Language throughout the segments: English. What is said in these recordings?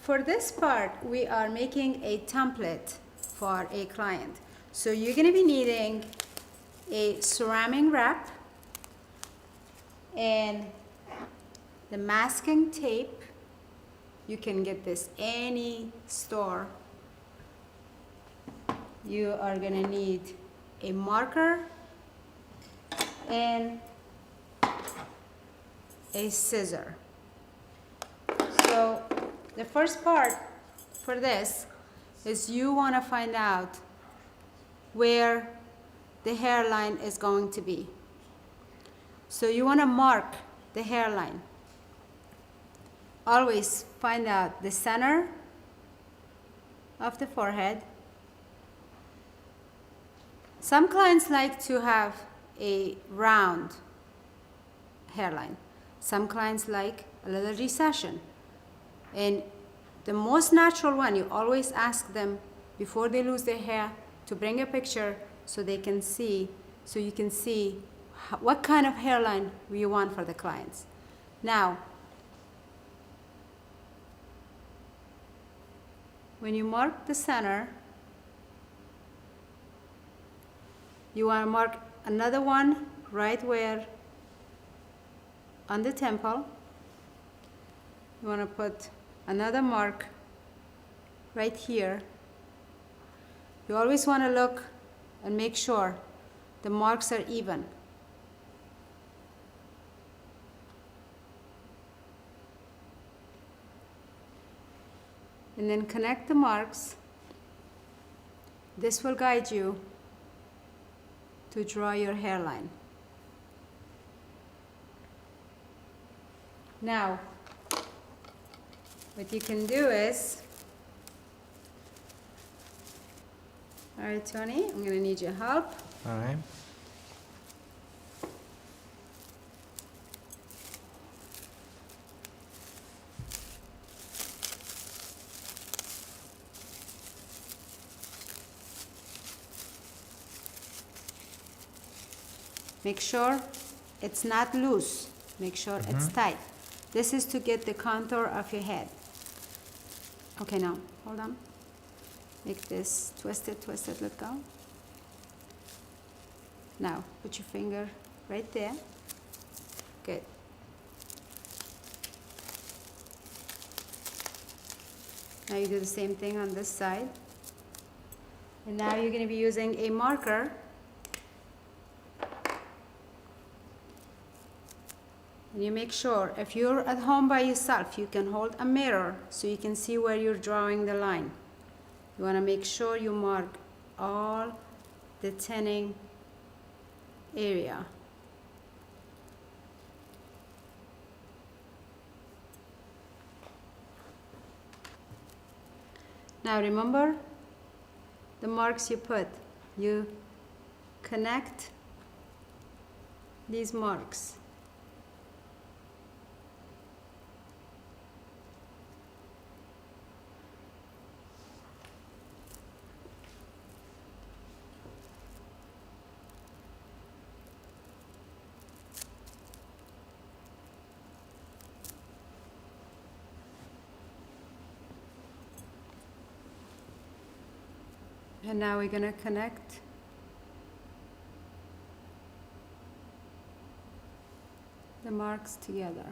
for this part, we are making a template for a client. So you're going to be needing a ceramic wrap and the masking tape. You can get this any store. You are going to need a marker and a scissor. So the first part for this is you want to find out where the hairline is going to be. So you want to mark the hairline. Always find out the center of the forehead. Some clients like to have a round hairline. Some clients like a little recession. And the most natural one, you always ask them before they lose their hair to bring a picture so they can see, so you can see what kind of hairline you want for the clients. Now, when you mark the center, you want to mark another one right where on the temple. You want to put another mark right here. You always want to look and make sure the marks are even. And then connect the marks. This will guide you to draw your hairline. Now, what you can do is, all right, Tony, I'm going to need your help. All right. Make sure it's not loose. Make sure it's tight. This is to get the contour of your head. Okay, now, hold on. Make this twisted, let go. Now, put your finger right there. Good. Now you do the same thing on this side. And now you're going to be using a marker. And you make sure, if you're at home by yourself, you can hold a mirror so you can see where you're drawing the line. You want to make sure you mark all the tinning area. Now remember the marks you put. You connect these marks. And now we're going to connect the marks together.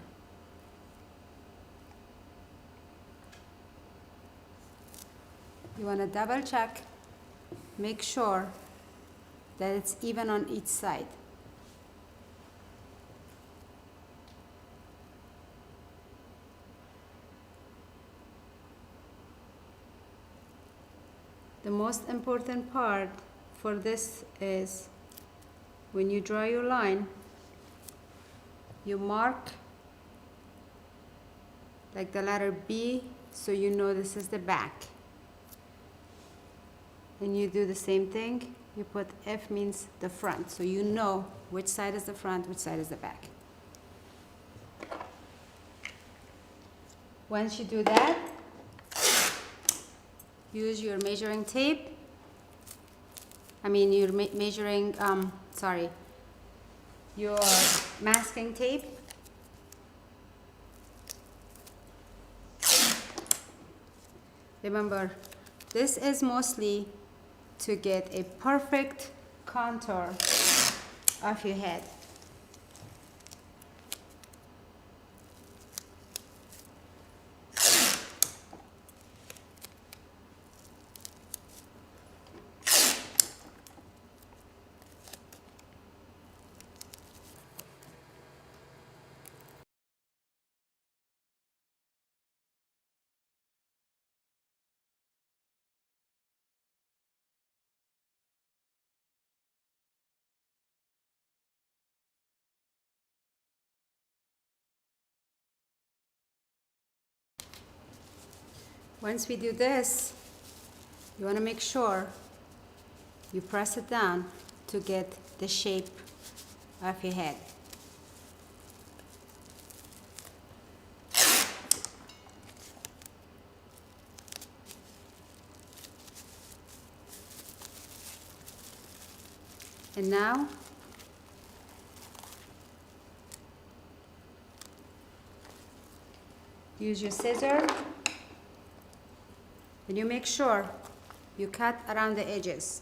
You want to double check, make sure that it's even on each side. The most important part for this is when you draw your line, you mark like the letter B so you know this is the back. And you do the same thing, you put F means the front, so you know which side is the front, which side is the back. Once you do that, use your measuring tape. Your measuring, your masking tape. Remember, this is mostly to get a perfect contour of your head. Once we do this, you want to make sure you press it down to get the shape of your head. And now, use your scissor. And you make sure you cut around the edges.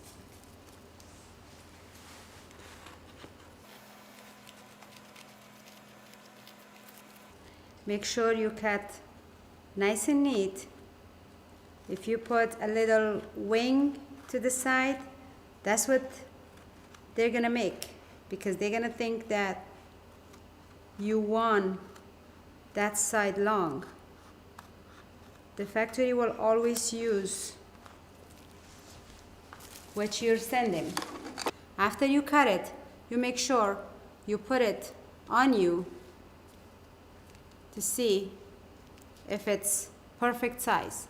Make sure you cut nice and neat. If you put a little wing to the side, that's what they're gonna make, because they're gonna think that you want that side long. The factory will always use what you're sending. After you cut it, you make sure you put it on you to see if it's perfect size.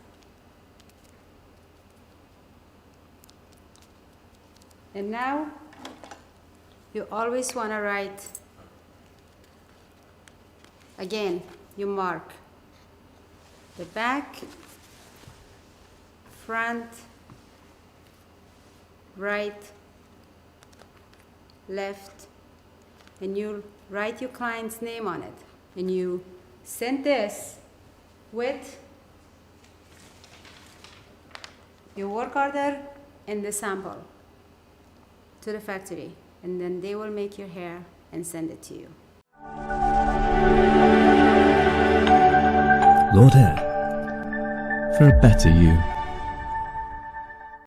And now, you always want to write, again, you mark the back, front, right, left, and you write your client's name on it. And you send this with your work order and the sample to the factory. And then they will make your hair and send it to you. Lordhair, for a better you.